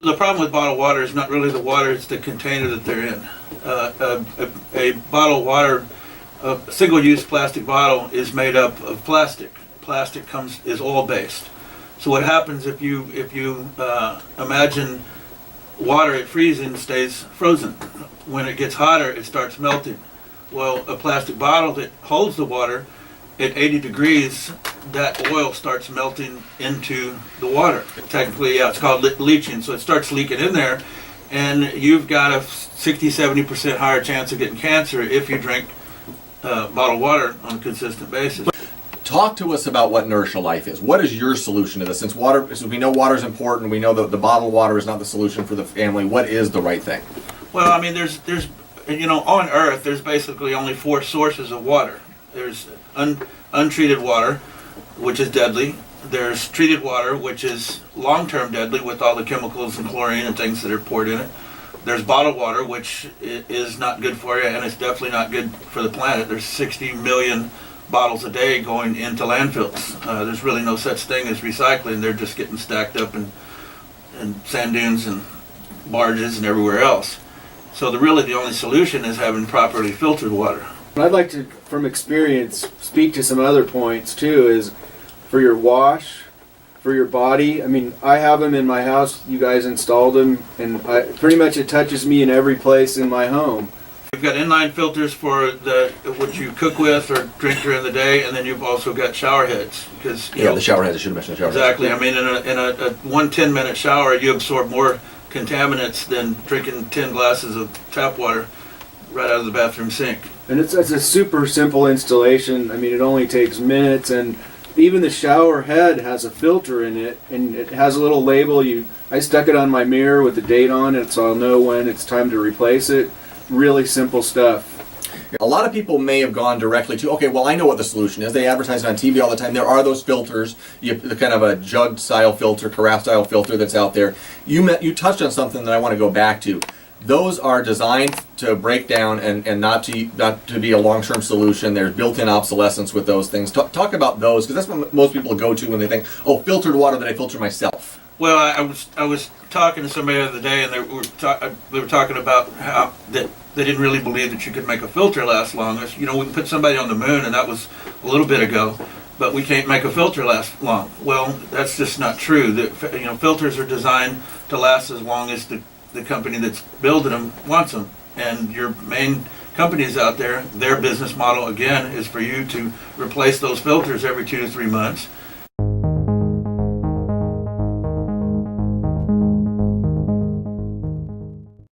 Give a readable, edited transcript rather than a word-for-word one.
The problem with bottled water is not really the water, it's the container that they're in. A bottled water, a single-use plastic bottle is made up of plastic. Plastic is oil-based. So what happens if you imagine water at freezing stays frozen. When it gets hotter, it starts melting. Well, a plastic bottle that holds the water, at 80 degrees, that oil starts melting into the water. Technically, yeah, it's called leaching, so it starts leaking in there, and you've got a 60-70% higher chance of getting cancer if you drink bottled water on a consistent basis. Talk to us about what Nourish A Life is. What is your solution to this? Since we know water is important, we know that the bottled water is not the solution for the family. What is the right thing? Well, I mean, there's on Earth, there's basically only 4 sources of water. There's untreated water, which is deadly. There's treated water, which is long-term deadly with all the chemicals and chlorine and things that are poured in it. There's bottled water, which is not good for you, and it's definitely not good for the planet. There's 60 million bottles a day going into landfills. There's really no such thing as recycling. They're just getting stacked up in sand dunes and barges and everywhere else. So really the only solution is having properly filtered water. I'd like to, from experience, speak to some other points too, is for your wash, for your body. I mean, I have them in my house, you guys installed them, and pretty much it touches me in every place in my home. You've got inline filters for what you cook with or drink during the day, and then you've also got shower heads. Because the shower heads, I should have mentioned the shower heads. Exactly. I mean, in a 1 10-minute shower, you absorb more contaminants than drinking 10 glasses of tap water right out of the bathroom sink. And it's a super simple installation. I mean, it only takes minutes, and even the shower head has a filter in it, and it has a little label. I stuck it on my mirror with the date on it, so I'll know when it's time to replace it. Really simple stuff. A lot of people may have gone directly to, okay, well, I know what the solution is. They advertise it on TV all the time. There are those filters, the kind of a jug-style filter, carafe-style filter that's out there. You touched on something that I want to go back to. Those are designed to break down and not to be a long-term solution. There's built-in obsolescence with those things. Talk about those, because that's what most people go to when they think, oh, filtered water that I filter myself. Well, I was talking to somebody the other day, and they were talking about how that they didn't really believe that you could make a filter last long. We can put somebody on the moon, and that was a little bit ago, but we can't make a filter last long. Well, that's just not true. Filters are designed to last as long as the company that's building them wants them. And your main companies out there, their business model, again, is for you to replace those filters every 2 to 3 months.